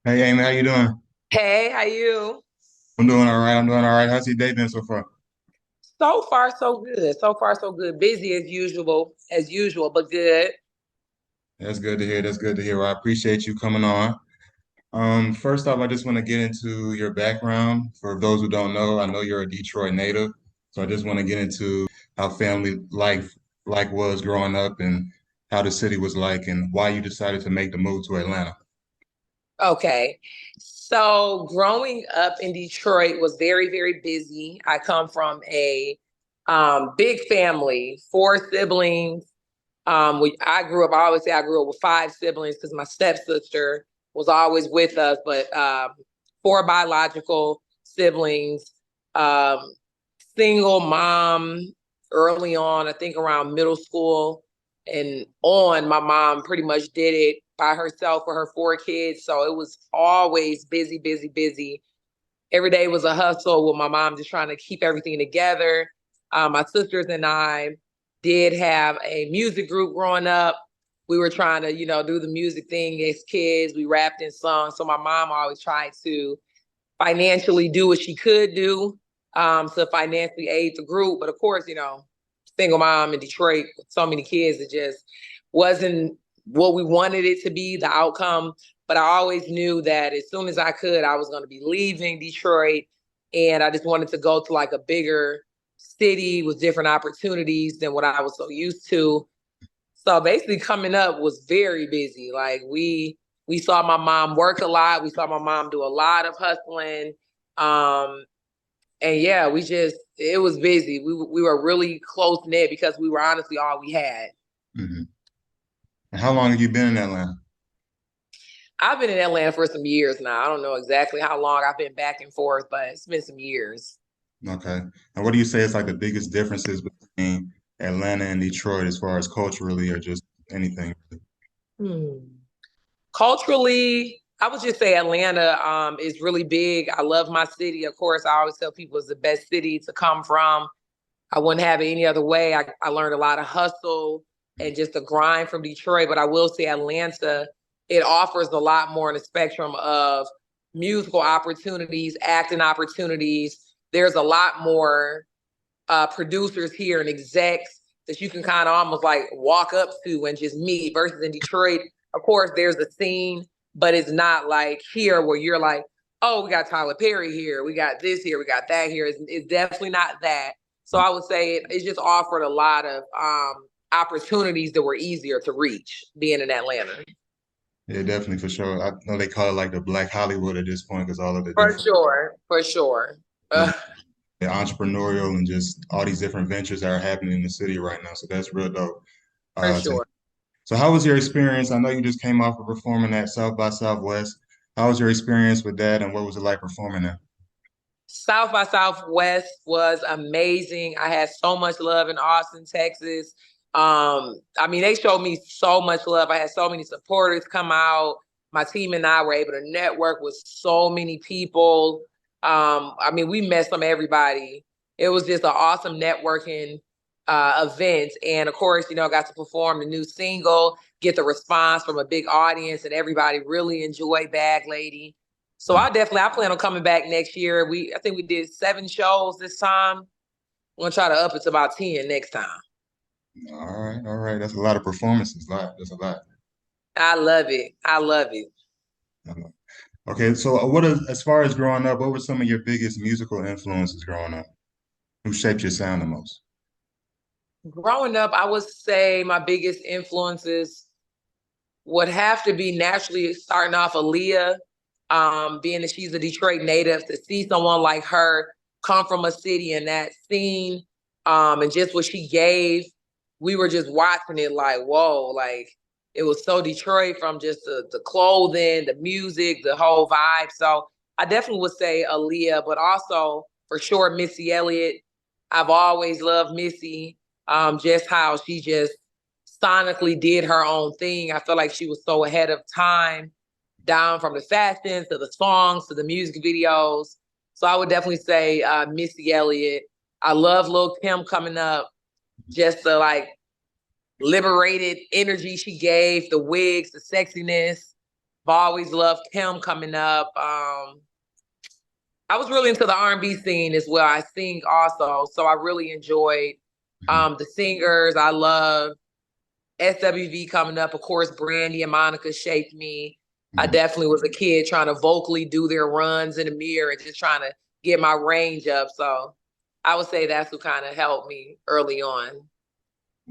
Hey Amy, how you doing? Hey, how you? I'm doing all right. I'm doing all right. How's your day been so far? So far, so good. So far, so good. Busy as usual, but good. That's good to hear. That's good to hear. Well, I appreciate you coming on. First off, I just want to get into your background. For those who don't know, I know you're a Detroit native, so I just want to get into how family life was growing up and how the city was like and why you decided to make the move to Atlanta. Okay. So growing up in Detroit was very, very busy. I come from a big family, four siblings. I always say I grew up with five siblings because my stepsister was always with us, but four biological siblings, um, single mom early on, I think around middle school and on, my mom pretty much did it by herself for her four kids. So it was always busy, busy, busy. Every day was a hustle with my mom just trying to keep everything together. My sisters and I did have a music group growing up. We were trying to, do the music thing as kids. We rapped and sung. So my mom always tried to financially do what she could do to financially aid the group. But of course, single mom in Detroit with so many kids, it just wasn't what we wanted it to be, the outcome. But I always knew that as soon as I could, I was going to be leaving Detroit. And I just wanted to go to like a bigger city with different opportunities than what I was so used to. So basically coming up was very busy. Like we saw my mom work a lot. We saw my mom do a lot of hustling. Um, and yeah, it was busy. We were really close knit because we were honestly all we had. Hmm. And how long have you been in Atlanta? I've been in Atlanta for some years now. I don't know exactly how long I've been back and forth, but it's been some years. Okay. And what do you say is like the biggest differences between Atlanta and Detroit as far as culturally or just anything? Hmm. Culturally, I would just say Atlanta is really big. I love my city. Of course, I always tell people it's the best city to come from. I wouldn't have it any other way. I learned a lot of hustle and just the grind from Detroit. But I will say Atlanta, it offers a lot more in the spectrum of musical opportunities, acting opportunities. There's a lot more producers here and execs that you can kind of almost like walk up to and just meet versus in Detroit. Of course, there's a scene, but it's not like here where you're like, oh, we got Tyler Perry here, we got this here, we got that here. It's definitely not that. So I would say it just offered a lot of opportunities that were easier to reach being in Atlanta. Yeah, definitely for sure. I know they call it like the Black Hollywood at this point because all of the For different, sure, for sure. you know, the entrepreneurial and just all these different ventures that are happening in the city right now. So that's real dope. For To sure. So how was your experience? I know you just came off of performing at South by Southwest. How was your experience with that and what was it like performing there? South by Southwest was amazing. I had so much love in Austin, Texas. I mean, they showed me so much love. I had so many supporters come out. My team and I were able to network with so many people. I mean, we met some everybody. It was just an awesome networking event. And of course, I got to perform the new single, get the response from a big audience, and everybody really enjoyed Bag Lady. So I plan on coming back next year. I think we did 7 shows this time. I'm gonna try to up it to about 10 next time. All right, all right. That's a lot of performances. That's a lot. I love it. I love it. Okay, so as far as growing up, what were some of your biggest musical influences growing up? Who shaped your sound the most? Growing up, I would say my biggest influences would have to be naturally starting off Aaliyah, being that she's a Detroit native, to see someone like her come from a city and that scene, and just what she gave, we were just watching it like, whoa, like it was so Detroit from just the clothing, the music, the whole vibe. So I definitely would say Aaliyah, but also for sure Missy Elliott. I've always loved Missy, just how she just sonically did her own thing. I feel like she was so ahead of time, down from the fashion to the songs to the music videos. So I would definitely say Missy Elliott. I love Lil Kim coming up, just the like liberated energy she gave, the wigs, the sexiness. I've always loved him coming up. I was really into the R&B scene as well. I sing also, so I really enjoyed Mhm. the singers. I love SWV coming up. Of course, Brandy and Monica shaped me. I Mhm. definitely was a kid trying to vocally do their runs in the mirror and just trying to get my range up. So I would say that's what kind of helped me early on.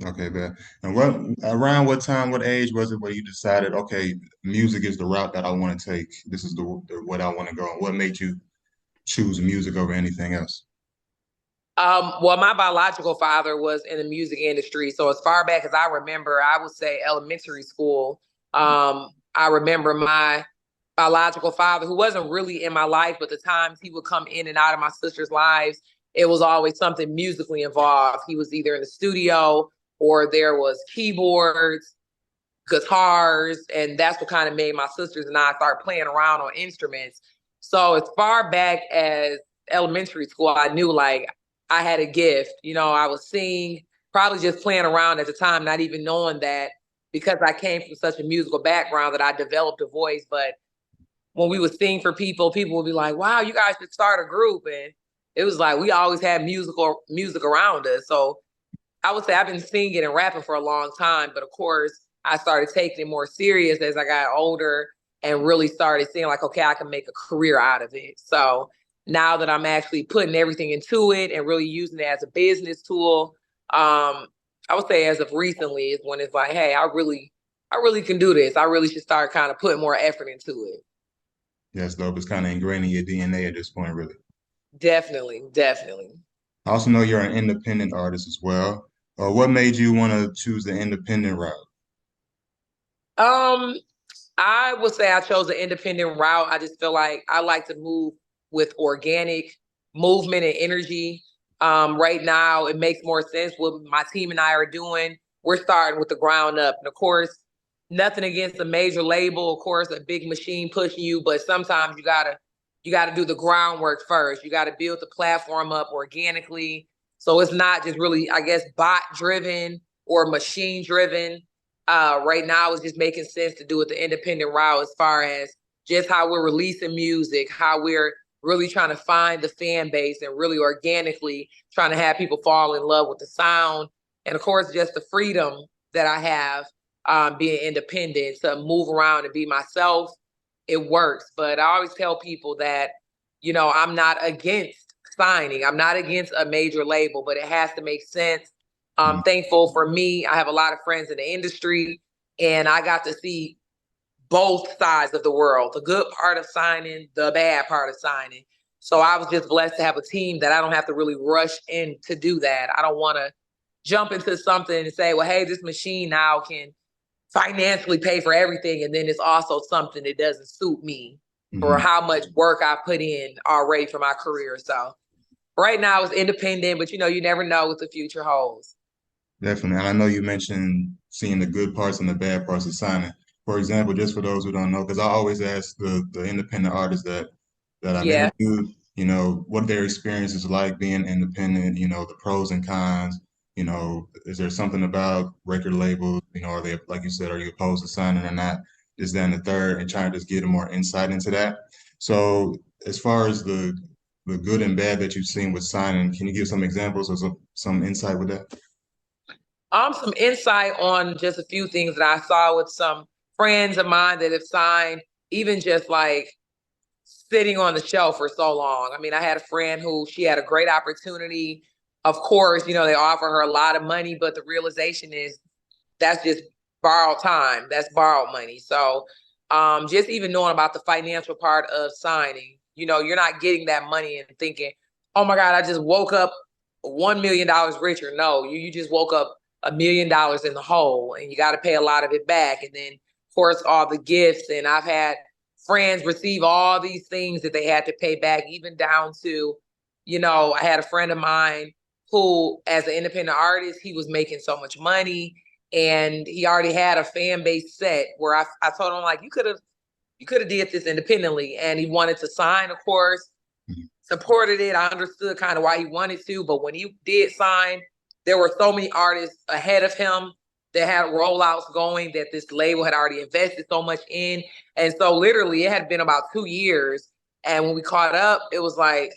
Okay, man. And around what time, what age was it where you decided, okay, music is the route that I want to take. This is the what I want to go on. What made you choose music over anything else? Well, my biological father was in the music industry. So as far back as I remember, I would say elementary school. I remember my biological father, who wasn't really in my life, but the times he would come in and out of my sister's lives, it was always something musically involved. He was either in the studio or there was keyboards, guitars, and that's what kind of made my sisters and I start playing around on instruments. So as far back as elementary school, I knew like I had a gift. You know, I was singing, probably just playing around at the time, not even knowing that because I came from such a musical background that I developed a voice. But when we would sing for people, people would be like, "Wow, you guys should start a group." And it was like we always had music around us. So I would say I've been singing and rapping for a long time, but of course, I started taking it more serious as I got older and really started seeing like, okay, I can make a career out of it. So now that I'm actually putting everything into it and really using it as a business tool, I would say as of recently is when it's like, hey, I really can do this. I really should start kind of putting more effort into it. Yes, dope. It's kind of ingrained in your DNA at this point, really. Definitely, definitely. I also know you're an independent artist as well. What made you want to choose the independent route? Um, I would say I chose an independent route. I just feel like I like to move with organic movement and energy. Right now, it makes more sense what my team and I are doing. We're starting with the ground up. And of course, nothing against a major label, of course, a big machine pushing you, but sometimes you gotta do the groundwork first. You gotta build the platform up organically. So it's not just really, I guess, bot driven or machine driven. Right now it's just making sense to do it the independent route as far as just how we're releasing music, how we're really trying to find the fan base and really organically trying to have people fall in love with the sound. And of course, just the freedom that I have being independent to move around and be myself. It works. But I always tell people that, I'm not against signing. I'm not against a major label, but it has to make sense. I'm Mhm. thankful for me. I have a lot of friends in the industry, and I got to see both sides of the world, the good part of signing, the bad part of signing. So I was just blessed to have a team that I don't have to really rush in to do that. I don't want to jump into something and say, well, hey, this machine now can financially pay for everything. And then it's also something that doesn't suit me for Mhm. how much work I put in already for my career. So right now it's independent, but you never know what the future holds. Definitely. And I know you mentioned seeing the good parts and the bad parts of signing. For example, just for those who don't know, because I always ask the independent artists that I've Yeah. interviewed, what their experience is like being independent, the pros and cons, is there something about record labels, are they, like you said, are you opposed to signing or not? This, that, and the third, and trying to just get more insight into that. So as far as the good and bad that you've seen with signing, can you give some examples or some insight with that? Some insight on just a few things that I saw with some friends of mine that have signed, even just like sitting on the shelf for so long. I mean, I had a friend who she had a great opportunity. Of course, they offer her a lot of money, but the realization is that's just borrowed time. That's borrowed money. So just even knowing about the financial part of signing, you're not getting that money and thinking, oh my God, I just woke up $1 million richer. No, you just woke up $1 million in the hole and you got to pay a lot of it back. And then, of course, all the gifts. And I've had friends receive all these things that they had to pay back, even down to, I had a friend of mine who, as an independent artist, he was making so much money and he already had a fan base set where I told him like you could have did this independently and he wanted to sign, of course, supported it. I understood kind of why he wanted to, but when he did sign, there were so many artists ahead of him that had rollouts going that this label had already invested so much in. And so literally it had been about 2 years. And when we caught up, it was like,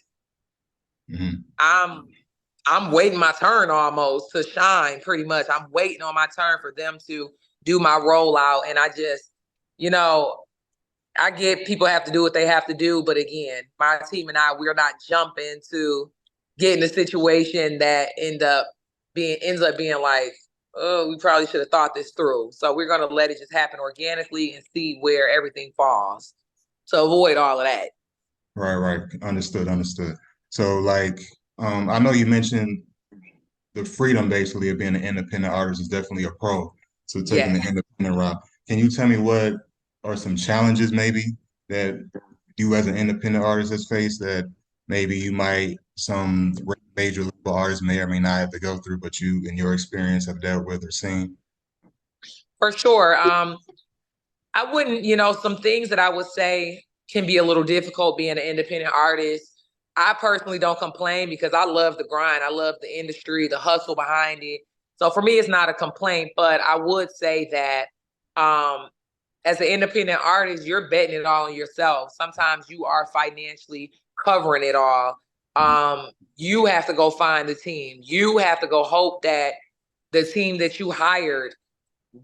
I'm waiting my turn almost to shine pretty much. I'm waiting on my turn for them to do my rollout. And I just, you know, I get people have to do what they have to do. But again, my team and I, we're not jumping to get in a situation that ends up being like, oh, we probably should have thought this through. So we're going to let it just happen organically and see where everything falls to avoid all of that. Right. Understood, understood. So like, I know you mentioned the freedom basically of being an independent artist is definitely a pro to taking the Yes. independent route. Can you tell me what are some challenges maybe that you as an independent artist has faced that maybe you might some major label artists may or may not have to go through, but you in your experience have dealt with or seen? For sure. I wouldn't, some things that I would say can be a little difficult being an independent artist. I personally don't complain because I love the grind. I love the industry, the hustle behind it. So for me, it's not a complaint, but I would say that as an independent artist, you're betting it all on yourself. Sometimes you are financially covering it all. You have to go find the team. You have to go hope that the team that you hired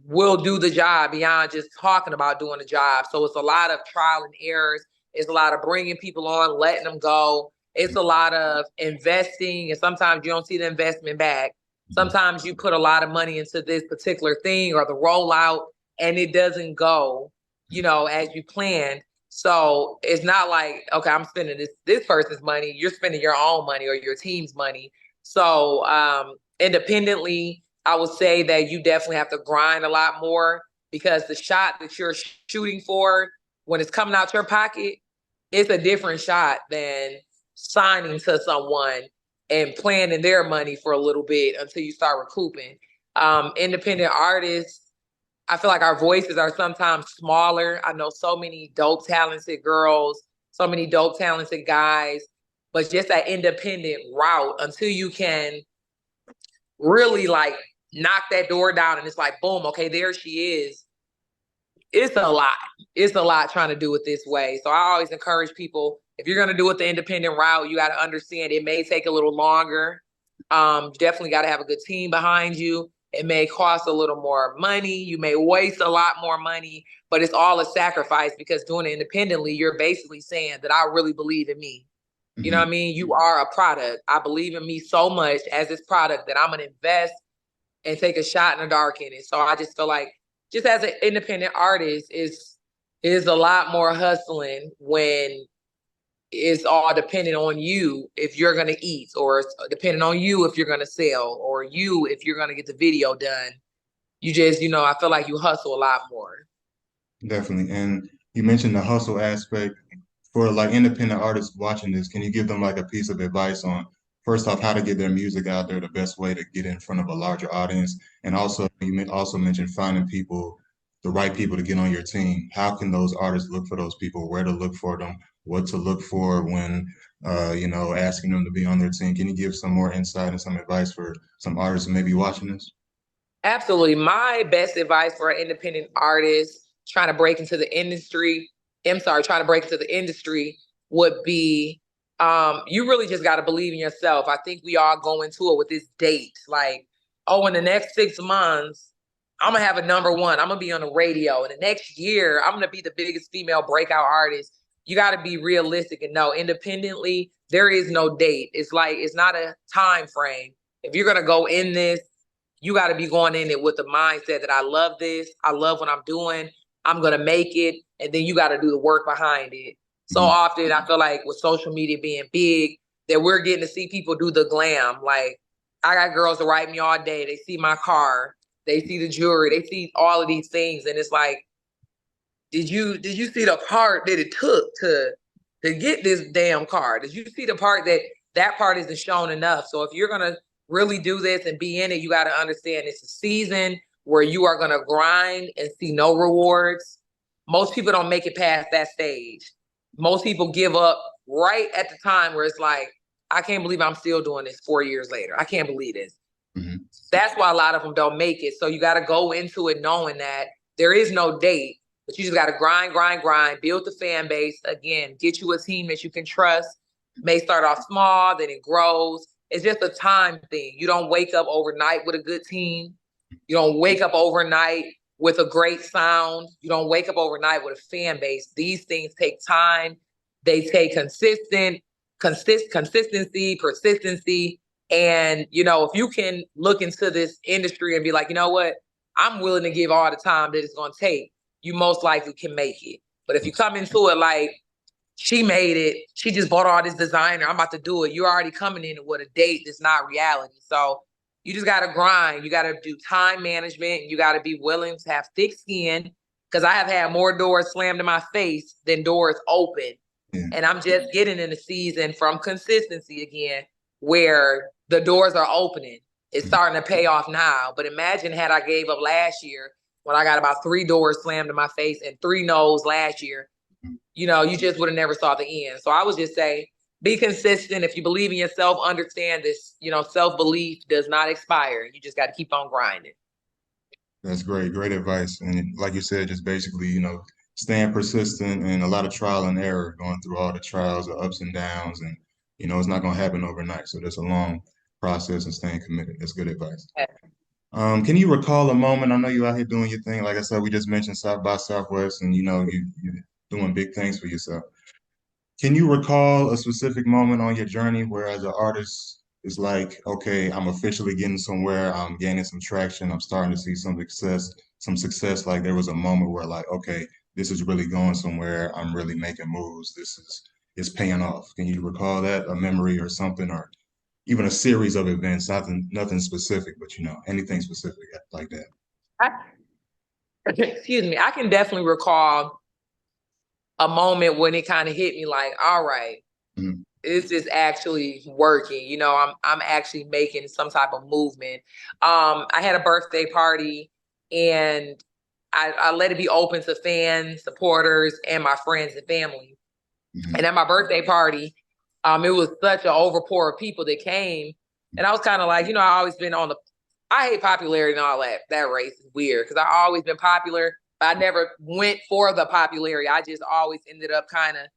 will do the job beyond just talking about doing the job. So it's a lot of trial and errors. It's a lot of bringing people on, letting them go. It's a lot of investing, and sometimes you don't see the investment back. Sometimes you put a lot of money into this particular thing or the rollout, and it doesn't go, as you planned. So it's not like, okay, I'm spending this person's money. You're spending your own money or your team's money. So independently, I would say that you definitely have to grind a lot more because the shot that you're shooting for when it's coming out your pocket, it's a different shot than signing to someone and planning their money for a little bit until you start recouping. Independent artists, I feel like our voices are sometimes smaller. I know so many dope, talented girls, so many dope, talented guys, but just that independent route until you can really like knock that door down and it's like, boom, okay, there she is. It's a lot. It's a lot trying to do it this way. So I always encourage people, if you're going to do it the independent route, you got to understand it may take a little longer. Definitely got to have a good team behind you. It may cost a little more money. You may waste a lot more money, but it's all a sacrifice because doing it independently, you're basically saying that I really believe in me. You know what I mean? You are a product. I believe in me so much as this product that I'm going to invest and take a shot in the dark in it. So I just feel like just as an independent artist is a lot more hustling when it's all dependent on you if you're going to eat, or it's dependent on you if you're going to sell, or you if you're going to get the video done. You just, I feel like you hustle a lot more. Definitely. And you mentioned the hustle aspect. For like independent artists watching this, can you give them like a piece of advice on first off how to get their music out there, the best way to get in front of a larger audience, and also also mentioned finding people, the right people to get on your team. How can those artists look for those people? Where to look for them? What to look for when asking them to be on their team? Can you give some more insight and some advice for some artists who may be watching this? Absolutely. My best advice for an independent artist trying to break into the industry, trying to break into the industry would be you really just got to believe in yourself. I think we all go into it with this date like, oh, in the next 6 months, I'm going to have a number one. I'm going to be on the radio. In the next year, I'm going to be the biggest female breakout artist. You got to be realistic and know independently, there is no date. It's like, it's not a time frame. If you're going to go in this, you got to be going in it with the mindset that I love this. I love what I'm doing. I'm going to make it. And then you got to do the work behind it. So Mhm. often I feel like with social media being big, that we're getting to see people do the glam. Like I got girls that write me all day. They see my car. They see the jewelry. They see all of these things. And it's like, did you see the part that it took to get this damn car? Did you see the part that part isn't shown enough? So if you're gonna really do this and be in it, you got to understand it's a season where you are gonna grind and see no rewards. Most people don't make it past that stage. Most people give up right at the time where it's like, I can't believe I'm still doing this 4 years later. I can't believe this. That's why a lot of them don't make it. So you got to go into it knowing that there is no date, but you just got to grind, grind, grind, build the fan base. Again, get you a team that you can trust. May start off small, then it grows. It's just a time thing. You don't wake up overnight with a good team. You don't wake up overnight with a great sound. You don't wake up overnight with a fan base. These things take time. They take consistency, persistency. And, if you can look into this industry and be like, you know what, I'm willing to give all the time that it's going to take, you most likely can make it. But if you come into it like, she made it, she just bought all this designer, I'm about to do it, you're already coming in with a date that's not reality. So you just got to grind. You got to do time management. You got to be willing to have thick skin, because I have had more doors slammed in my face than doors open. Yeah. And I'm just getting in a season from consistency again, where the doors are opening. It's starting to pay off now. But imagine had I gave up last year when I got about 3 doors slammed in my face and 3 no's last year. You just would have never saw the end. So I would just say, be consistent. If you believe in yourself, understand this, self-belief does not expire. You just got to keep on grinding. That's great, great advice. And like you said, just basically, staying persistent and a lot of trial and error, going through all the trials, the ups and downs, and it's not going to happen overnight. So that's a long process and staying committed. That's good advice. Can you recall a moment? I know you out here doing your thing. Like I said, we just mentioned South by Southwest, and you're doing big things for yourself. Can you recall a specific moment on your journey where, as an artist, it's like, okay, I'm officially getting somewhere, I'm gaining some traction, I'm starting to see some success. Like there was a moment where, like, okay, this is really going somewhere, I'm really making moves, it's paying off. Can you recall that, a memory or something, or even a series of events, nothing specific, but anything specific like that? Excuse me. I can definitely recall a moment when it kind of hit me like, all right, Mhm. this is actually working. I'm actually making some type of movement. I had a birthday party, and I let it be open to fans, supporters, and my friends and family. Mhm. And at my birthday party, it was such an overpour of people that came. And I was kind of like, I always been I hate popularity and all that. That race is weird, because I always been popular, but I never went for the popularity. I just always ended up kind of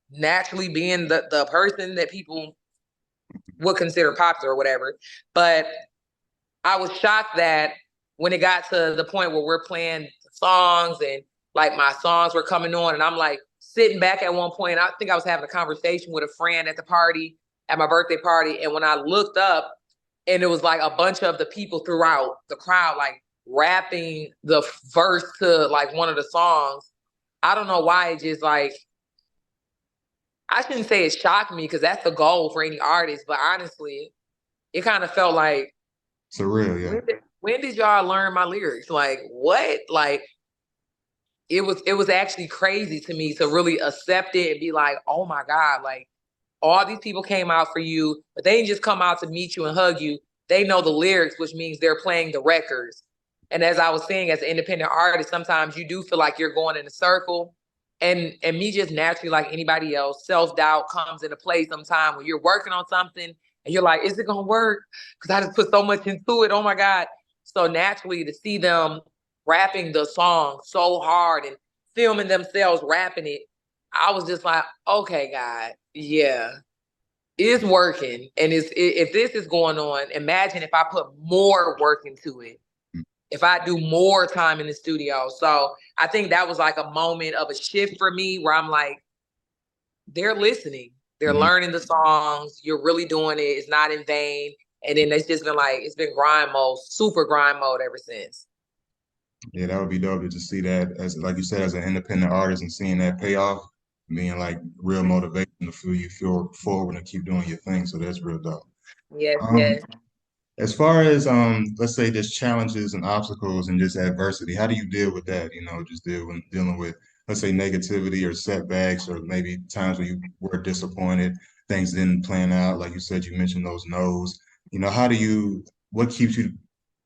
naturally being the person that people would consider popular or whatever. But I was shocked that when it got to the point where we're playing songs, and like my songs were coming on, and I'm like sitting back at one point, I think I was having a conversation with a friend at the party, at my birthday party. And when I looked up, and it was like a bunch of the people throughout the crowd, like rapping the verse to like one of the songs. I don't know why it just like, I shouldn't say it shocked me, because that's the goal for any artist. But honestly, it kind of felt like, Surreal, yeah. when did y'all learn my lyrics? Like what? Like it was actually crazy to me to really accept it and be like, oh my God, like all these people came out for you, but they didn't just come out to meet you and hug you. They know the lyrics, which means they're playing the records. And as I was saying, as an independent artist, sometimes you do feel like you're going in a circle. And me just naturally, like anybody else, self-doubt comes into play sometime when you're working on something and you're like, is it gonna work? Because I just put so much into it. Oh my God. So naturally to see them rapping the song so hard and filming themselves rapping it, I was just like, okay, God, yeah, it's working. And if this is going on, imagine if I put more work into it, if I do more time in the studio. So I think that was like a moment of a shift for me, where I'm like, they're listening, they're Mhm. learning the songs, you're really doing it, it's not in vain. And then it's just been like, it's been grind mode, super grind mode ever since. Yeah, that would be dope to just see that, as like you said, as an independent artist, and seeing that payoff, being like real motivation to feel you feel forward and keep doing your thing. So that's real dope. Yes, Um, yes. as far as let's say there's challenges and obstacles and just adversity, how do you deal with that? Just dealing with, let's say, negativity or setbacks, or maybe times where you were disappointed, things didn't plan out. Like you said, you mentioned those no's. What keeps you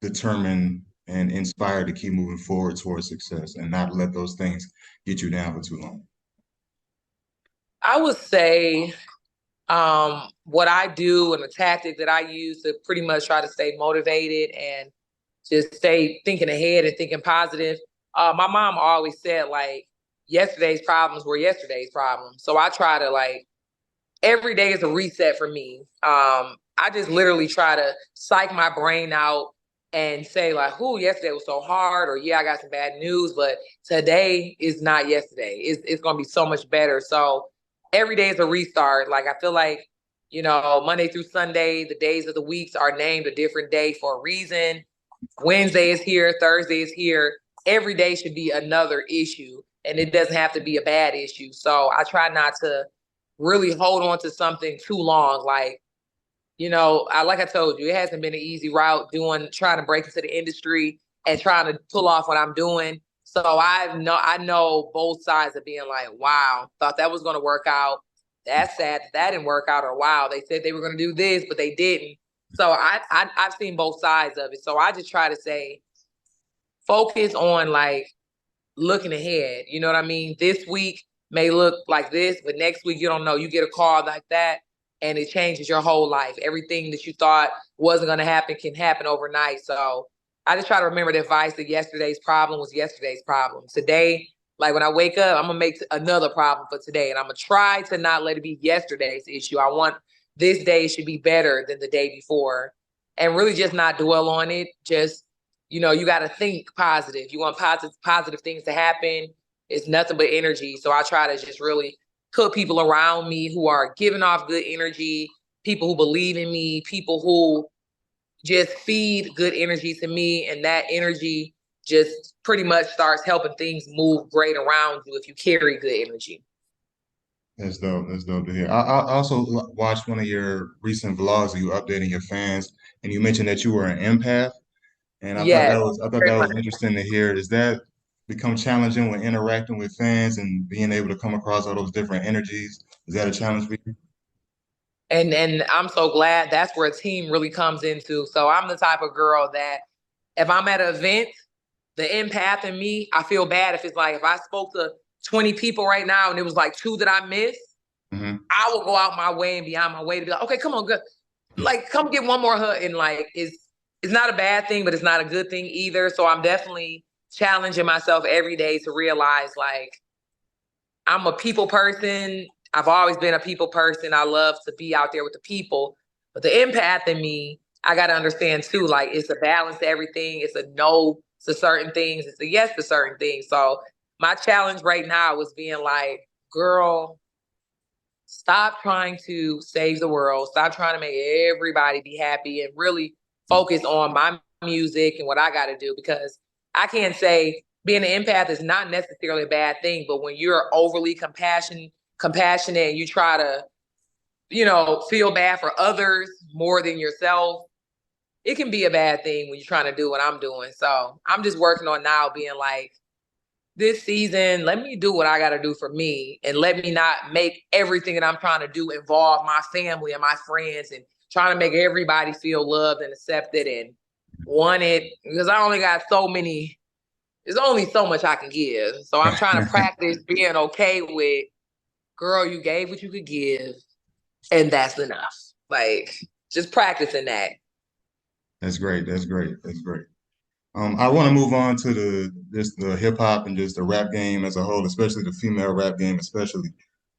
determined and inspired to keep moving forward towards success and not let those things get you down for too long? I would say What I do and the tactic that I use to pretty much try to stay motivated and just stay thinking ahead and thinking positive. My mom always said like yesterday's problems were yesterday's problems. So I try to like every day is a reset for me. I just literally try to psych my brain out and say like, "Who yesterday was so hard," or "Yeah, I got some bad news, but today is not yesterday. It's going to be so much better." So every day is a restart. Like I feel like Monday through Sunday, the days of the weeks are named a different day for a reason. Wednesday is here, Thursday is here. Every day should be another issue, and it doesn't have to be a bad issue. So I try not to really hold on to something too long. Like, like I told you, it hasn't been an easy route trying to break into the industry and trying to pull off what I'm doing. So I know both sides of being like, wow, thought that was going to work out. That's sad that didn't work out, or wow, they said they were going to do this, but they didn't. So I've seen both sides of it. So I just try to say, focus on like looking ahead. You know what I mean? This week may look like this, but next week you don't know. You get a call like that and it changes your whole life. Everything that you thought wasn't going to happen can happen overnight. So I just try to remember the advice that yesterday's problem was yesterday's problem. Today, like when I wake up, I'm going to make another problem for today. And I'm going to try to not let it be yesterday's issue. I want this day should be better than the day before and really just not dwell on it. Just you got to think positive. You want positive things to happen. It's nothing but energy. So I try to just really put people around me who are giving off good energy, people who believe in me, people who just feed good energy to me. And that energy just pretty much starts helping things move great around you if you carry good energy. That's dope. That's dope to hear. I also watched one of your recent vlogs of you updating your fans, and you mentioned that you were an empath, and Yes, I thought very that much. was interesting to hear. Does that become challenging when interacting with fans and being able to come across all those different energies? Is that a challenge for you? And I'm so glad that's where a team really comes into. So I'm the type of girl that if I'm at an event, the empath in me, I feel bad if it's like if I spoke to 20 people right now and it was like two that I missed, Hmm. I will go out my way and beyond my way to be like, okay, come on, good. Like, come get one more hug. And like it's not a bad thing, but it's not a good thing either. So I'm definitely challenging myself every day to realize like I'm a people person. I've always been a people person. I love to be out there with the people. But the empath in me, I got to understand too, like it's a balance to everything. It's a no to certain things. It's a yes to certain things. So my challenge right now is being like, girl, stop trying to save the world. Stop trying to make everybody be happy and really focus on my music and what I got to do because I can't say being an empath is not necessarily a bad thing, but when you're overly compassionate and you try to, feel bad for others more than yourself, it can be a bad thing when you're trying to do what I'm doing. So I'm just working on now being like, this season, let me do what I got to do for me and let me not make everything that I'm trying to do involve my family and my friends and trying to make everybody feel loved and accepted and wanted because I only got so many, there's only so much I can give. So I'm trying to practice being okay with, girl, you gave what you could give and that's enough. Like just practicing that. That's great. That's great. That's great. I want to move on to the hip hop and just the rap game as a whole, especially the female rap game, especially.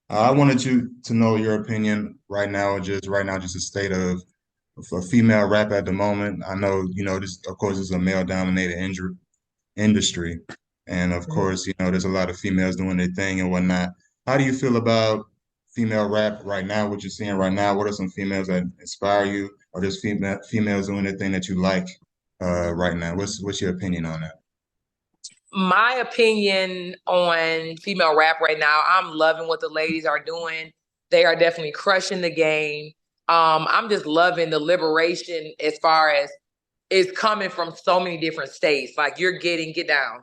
I wanted you to know your opinion right now, just the state of for female rap at the moment. I know, this of course is a male dominated industry. And of course, there's a lot of females doing their thing and whatnot. How do you feel about female rap right now? What you're seeing right now? What are some females that inspire you, or just females doing their thing that you like right now? What's your opinion on that? My opinion on female rap right now, I'm loving what the ladies are doing. They are definitely crushing the game. I'm just loving the liberation as far as it's coming from so many different states. Like get down.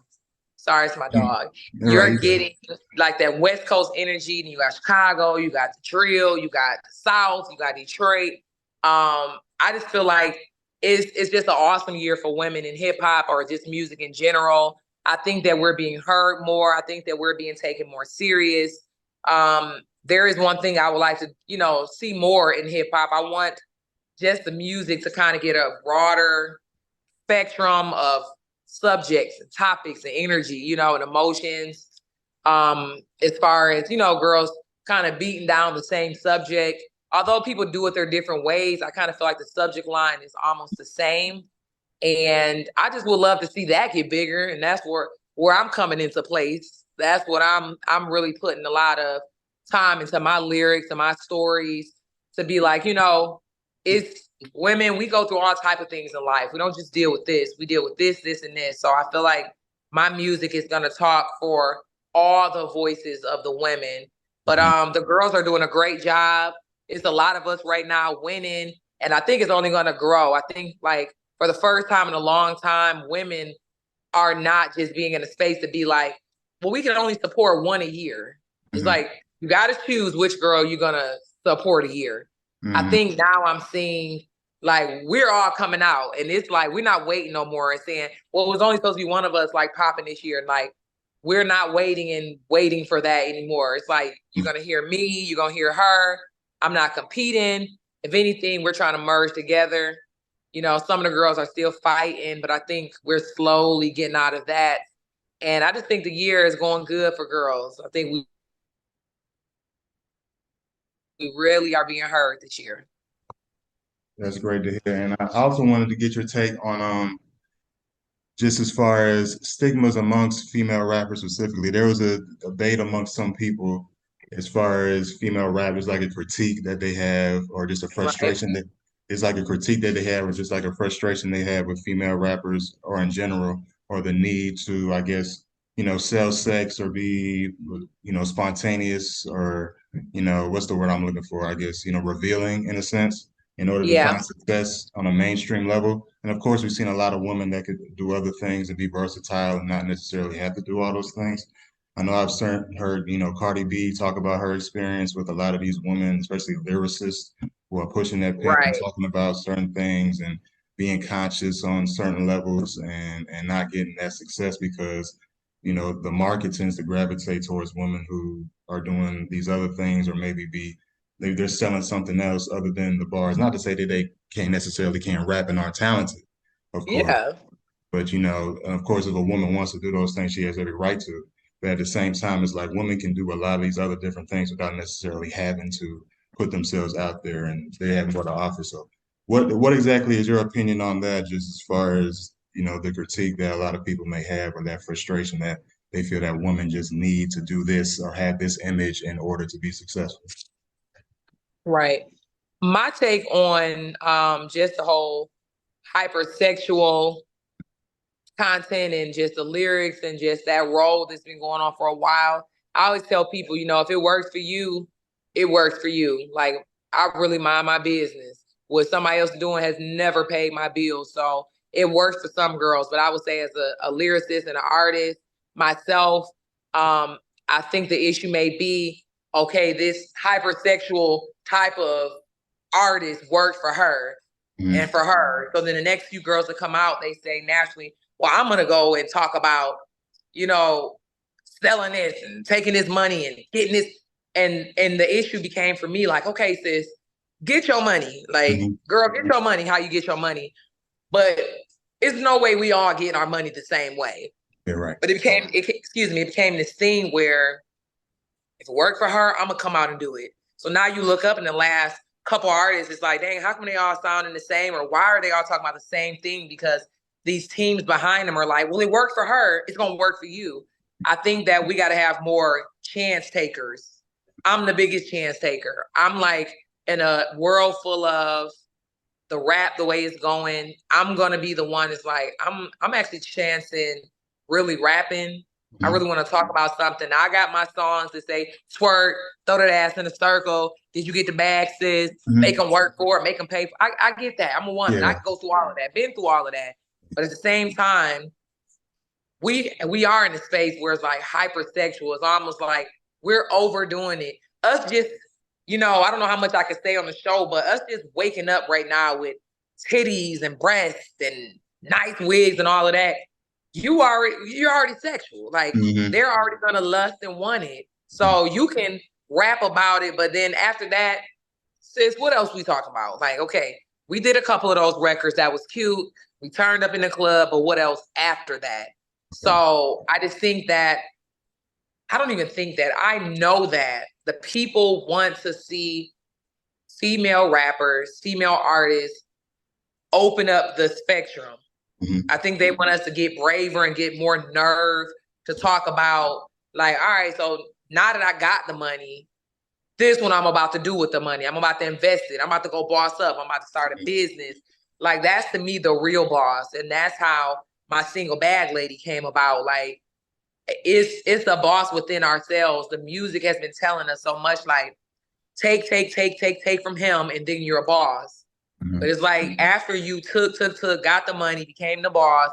Sorry, it's my dog. All right, You're getting like that West Coast energy, and you got Chicago, you got the drill, you got the South, you got Detroit. I just feel like it's just an awesome year for women in hip hop or just music in general. I think that we're being heard more. I think that we're being taken more serious. there is one thing I would like to, see more in hip hop. I want just the music to kind of get a broader spectrum of subjects and topics and energy, and emotions. As far as, girls kind of beating down the same subject. Although people do it their different ways, I kind of feel like the subject line is almost the same. And I just would love to see that get bigger. And that's where I'm coming into place. That's what I'm really putting a lot of time into my lyrics and my stories to be like, it's women, we go through all type of things in life. We don't just deal with this. We deal with this, this, and this. So I feel like my music is gonna talk for all the voices of the women. But Mhm. the girls are doing a great job. It's a lot of us right now winning. And I think it's only gonna grow. I think like for the first time in a long time, women are not just being in a space to be like, well, we can only support one a year. It's Mhm. like you got to choose which girl you're gonna support a year. I Mhm. think now I'm seeing like we're all coming out, and it's like we're not waiting no more and saying, well, it was only supposed to be one of us like popping this year, and like we're not waiting for that anymore. It's like you're gonna hear me, you're gonna hear her. I'm not competing. If anything, we're trying to merge together. Some of the girls are still fighting, but I think we're slowly getting out of that. And I just think the year is going good for girls. I think we really are being heard this year. That's great to hear. And I also wanted to get your take on just as far as stigmas amongst female rappers specifically. There was a debate amongst some people as far as female rappers, like a critique that they have, or just a Right. frustration that is like a critique that they have, or just like a frustration they have with female rappers, or in general, or the need to, I guess, sell sex or be, spontaneous, or, what's the word I'm looking for? I guess, revealing in a sense in order to Yeah. find success on a mainstream level. And of course, we've seen a lot of women that could do other things and be versatile and not necessarily have to do all those things. I know I've heard, Cardi B talk about her experience with a lot of these women, especially lyricists who are pushing that pen and Right. talking about certain things and being conscious on certain levels and not getting that success because, the market tends to gravitate towards women who are doing these other things or maybe they're selling something else other than the bars. Not to say that they can't rap and aren't talented, of course. Yeah. But of course, if a woman wants to do those things, she has every right to. But at the same time, it's like women can do a lot of these other different things without necessarily having to put themselves out there, and they have more to offer. So, what exactly is your opinion on that? Just as far as the critique that a lot of people may have, or that frustration that they feel that women just need to do this or have this image in order to be successful. Right. My take on just the whole hypersexual content and just the lyrics and just that role that's been going on for a while. I always tell people, if it works for you, it works for you. Like I really mind my business. What somebody else is doing has never paid my bills. So it works for some girls. But I would say as a lyricist and an artist, myself, I think the issue may be, okay, this hypersexual type of artist worked for her and Mhm. for her. So then the next few girls that come out, they say naturally, well, I'm gonna go and talk about, you know, selling this and taking this money and getting this. And the issue became for me like, okay, sis, get your money. Like, Mhm. girl, get your money, how you get your money. But it's no way we all getting our money the same way. You're right. But it became this thing where if it worked for her, I'm gonna come out and do it. So now you look up in the last couple artists, it's like, dang, how come they all sounding the same? Or why are they all talking about the same thing? Because these teams behind them are like, well, it worked for her, it's gonna work for you. I think that we gotta have more chance takers. I'm the biggest chance taker. I'm like in a world full of the rap the way it's going, I'm gonna be the one that's like, I'm actually chancing really rapping. I Mhm. really want to talk about something. I got my songs that say twerk, throw that ass in a circle. Did you get the bag, sis? Make Mhm. them work for it, make them pay for it. I get that. I'm a woman. I Yeah. can go through all of that, been through all of that. But at the same time, we are in a space where it's like hypersexual. It's almost like we're overdoing it. Us just, I don't know how much I can say on the show, but us just waking up right now with titties and breasts and nice wigs and all of that, you're already sexual. Like Mhm. they're already gonna lust and want it. So you can rap about it. But then after that, sis, what else we talking about? Like, okay, we did a couple of those records that was cute. We turned up in the club, but what else after that? Okay. So I just think that I don't even think that I know that the people want to see female rappers, female artists open up the spectrum. Hmm. I think they want us to get braver and get more nerve to talk about, like, all right, so now that I got the money, this what I'm about to do with the money. I'm about to invest it. I'm about to go boss up. I'm about to start a business. Like that's to me the real boss. And that's how my single bag lady came about. Like it's a boss within ourselves. The music has been telling us so much like take from him and then you're a boss. But Hmm. it's like after you took, got the money, became the boss,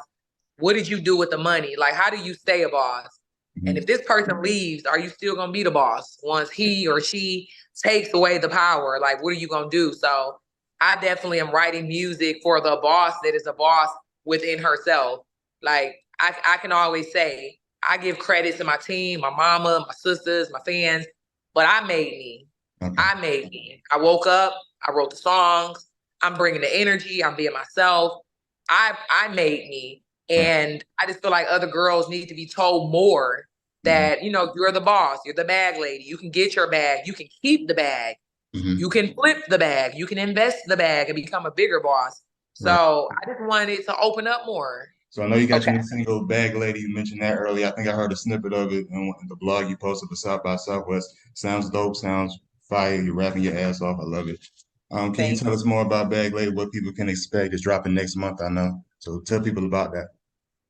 what did you do with the money? Like, how do you stay a boss? And if Hmm. this person leaves, are you still gonna be the boss once he or she takes away the power? Like, what are you gonna do? So I definitely am writing music for the boss that is a boss within herself. Like I can always say, I give credit to my team, my mama, my sisters, my fans, but I made me. Okay. I made me. I woke up, I wrote the songs, I'm bringing the energy, I'm being myself. I made me. Right. And I just feel like other girls need to be told more Hmm. that, you're the boss, you're the bag lady. You can get your bag, you can keep the bag, you Hmm. can flip the bag, you can invest the bag and become a bigger boss. Right. So I just wanted to open up more. So I know you got Okay. your new single Bag Lady. You mentioned that earlier. I think I heard a snippet of it in the blog you posted for South by Southwest. Sounds dope. Sounds fire. You're rapping your ass off. I love it. Can you Thank tell you. us more about Bag Lady? What people can expect? It's dropping next month, I know. So tell people about that.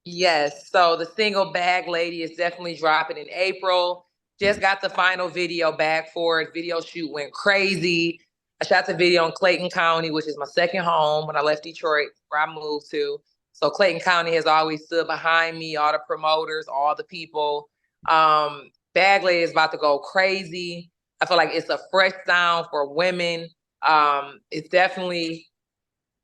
Yes. So the single bag lady is definitely dropping in April. Just Mhm. got the final video back for it. Video shoot went crazy. I shot the video in Clayton County, which is my second home when I left Detroit, where I moved to. So Clayton County has always stood behind me, all the promoters, all the people. Bag lady is about to go crazy. I feel like it's a fresh sound for women. It's definitely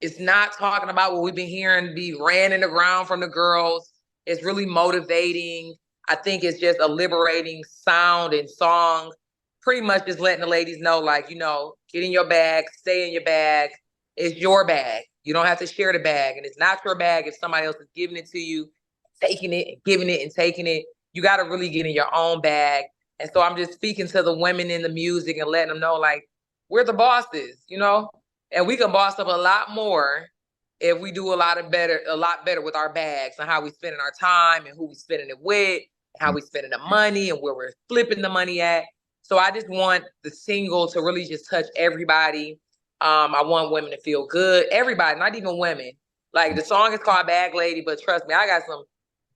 it's not talking about what we've been hearing be ran in the ground from the girls. It's really motivating. I think it's just a liberating sound and song. Pretty much just letting the ladies know, like, get in your bag, stay in your bag. It's your bag. You don't have to share the bag. And it's not your bag if somebody else is giving it to you, taking it, and giving it and taking it. You got to really get in your own bag. And so I'm just speaking to the women in the music and letting them know, like, we're the bosses. And we can boss up a lot more if we do a lot better with our bags and how we spending our time and who we spending it with, how we spending the money and where we're flipping the money at. So I just want the single to really just touch everybody. I want women to feel good. Everybody, not even women. Like the song is called Bag Lady, but trust me, I got some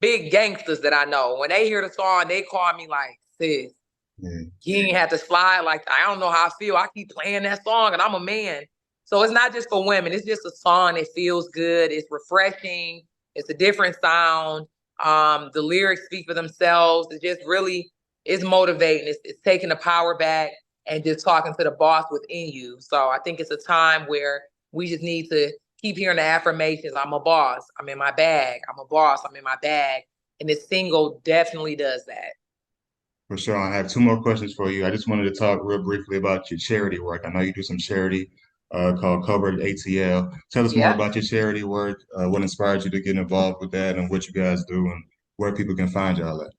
big gangsters that I know. When they hear the song, they call me like, sis, Yeah. you ain't have to slide like I don't know how I feel. I keep playing that song and I'm a man. So it's not just for women. It's just a song that feels good. It's refreshing. It's a different sound. The lyrics speak for themselves. It just really is motivating. It's taking the power back and just talking to the boss within you. So I think it's a time where we just need to keep hearing the affirmations. I'm a boss. I'm in my bag. I'm a boss. I'm in my bag. And this single definitely does that. For sure. I have two more questions for you. I just wanted to talk real briefly about your charity work. I know you do some charity called Covered ATL. Tell us more Yeah. about your charity work, what inspired you to get involved with that, and what you guys do, and where people can find y'all at.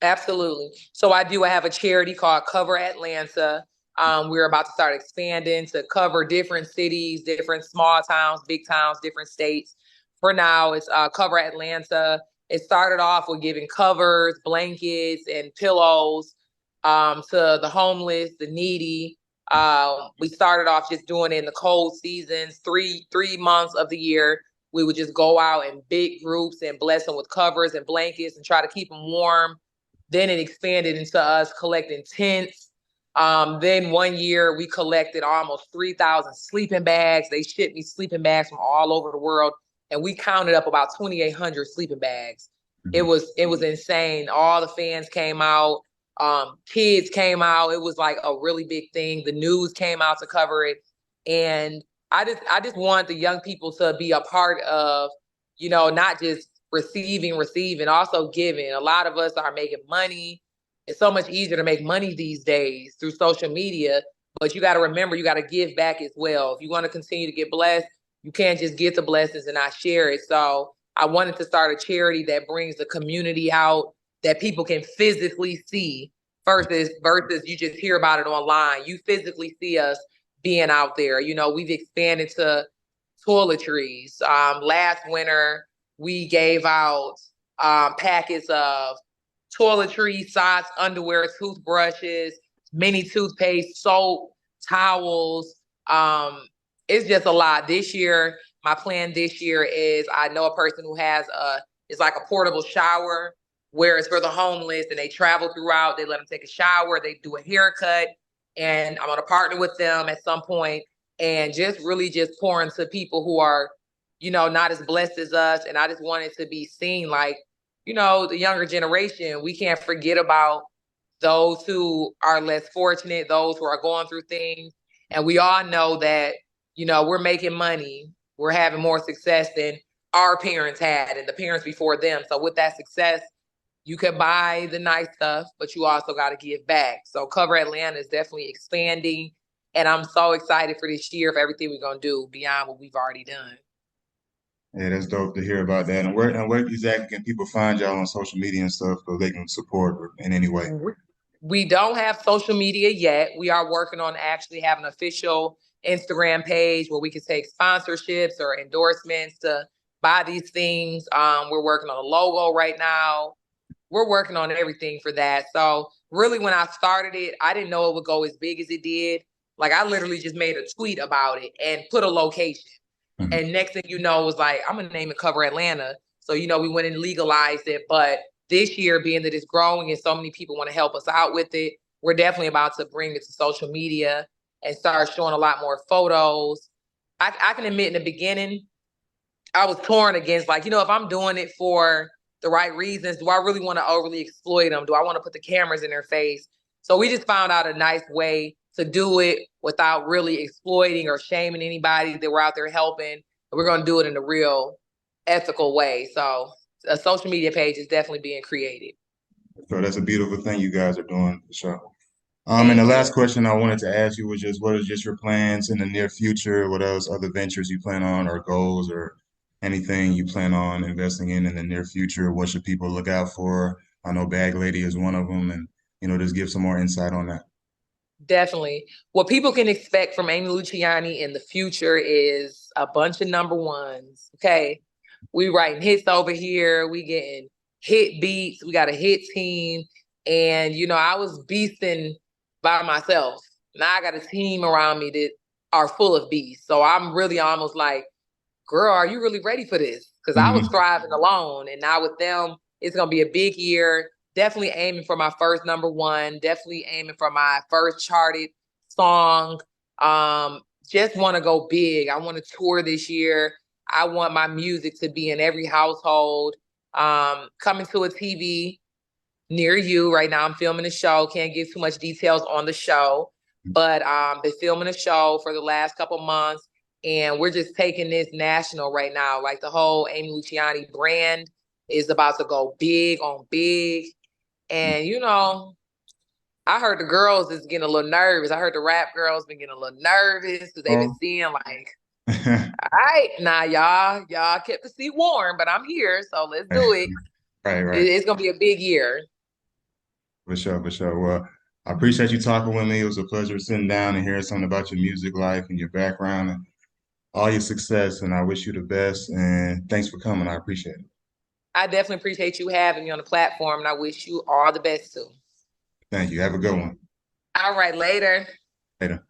Absolutely. So I have a charity called Cover Atlanta. We're about to start expanding to cover different cities, different small towns, big towns, different states. For now, it's Cover Atlanta. It started off with giving covers, blankets, and pillows to the homeless, the needy. We started off just doing it in the cold seasons, three months of the year. We would just go out in big groups and bless them with covers and blankets and try to keep them warm. Then it expanded into us collecting tents. Then one year we collected almost 3,000 sleeping bags. They shipped me sleeping bags from all over the world, and we counted up about 2,800 sleeping bags. It Mhm. was it was insane. All the fans came out, kids came out. It was like a really big thing. The news came out to cover it, and I just want the young people to be a part of, not just receiving, also giving. A lot of us are making money. it's so much easier to make money these days through social media. But you got to remember, you got to give back as well. If you want to continue to get blessed, you can't just get the blessings and not share it. So I wanted to start a charity that brings the community out that people can physically see versus you just hear about it online. You physically see us being out there. You know, we've expanded to toiletries. Last winter, we gave out packets of toiletries, socks, underwear, toothbrushes, mini toothpaste, soap, towels. It's just a lot. This year, my plan this year is I know a person who has it's like a portable shower where it's for the homeless and they travel throughout. They let them take a shower, they do a haircut, and I'm gonna partner with them at some point and just really just pour into people who are, you know, not as blessed as us. And I just want it to be seen like, you know, the younger generation, we can't forget about those who are less fortunate, those who are going through things. And we all know that, you know, we're making money, we're having more success than our parents had and the parents before them. So with that success, you can buy the nice stuff, but you also got to give back. So Cover Atlanta is definitely expanding. And I'm so excited for this year for everything we're going to do beyond what we've already done. Yeah, that's dope to hear about that. And where exactly can people find y'all on social media and stuff so they can support in any way? We don't have social media yet. We are working on actually having an official Instagram page where we can take sponsorships or endorsements to buy these things. We're working on a logo right now. We're working on everything for that. So really, when I started it, I didn't know it would go as big as it did. Like I literally just made a tweet about it and put a location. Mhm. And next thing you know, it was like, I'm gonna name it Cover Atlanta. So, you know, we went and legalized it. But this year, being that it's growing and so many people want to help us out with it, we're definitely about to bring it to social media and start showing a lot more photos. I can admit in the beginning, I was torn against like, you know, if I'm doing it for the right reasons, do I really want to overly exploit them? Do I want to put the cameras in their face? So we just found out a nice way to do it without really exploiting or shaming anybody that we're out there helping. We're going to do it in a real ethical way. So a social media page is definitely being created. So that's a beautiful thing you guys are doing for sure. And the Thank you. last question I wanted to ask you was just what is just your plans in the near future? What else other ventures you plan on or goals or anything you plan on investing in the near future? What should people look out for? I know Bag Lady is one of them, and just give some more insight on that. Definitely. What people can expect from Amy Luciani in the future is a bunch of number ones. Okay. We writing hits over here. We getting hit beats. We got a hit team. And, you know, I was beasting by myself. Now I got a team around me that are full of beasts. So I'm really almost like, girl, are you really ready for this? Because I was Hmm. striving alone. And now with them, it's going to be a big year. Definitely aiming for my first number one. Definitely aiming for my first charted song. Just want to go big. I want to tour this year. I want my music to be in every household. Coming to a TV near you right now. I'm filming a show. Can't give too much details on the show, but been filming a show for the last couple months, and we're just taking this national right now. Like the whole Amy Luciani brand is about to go big on big, and you know. I heard the girls is getting a little nervous. I heard the rap girls been getting a little nervous because they've been Oh, seeing like, all right, now y'all kept the seat warm, but I'm here, so let's do it. right, right. It's gonna be a big year. For sure, for sure. Well, I appreciate you talking with me. It was a pleasure sitting down and hearing something about your music life and your background and all your success. And I wish you the best. And thanks for coming. I appreciate it. I definitely appreciate you having me on the platform, and I wish you all the best too. Thank you. Have a good one. All right, later. Later.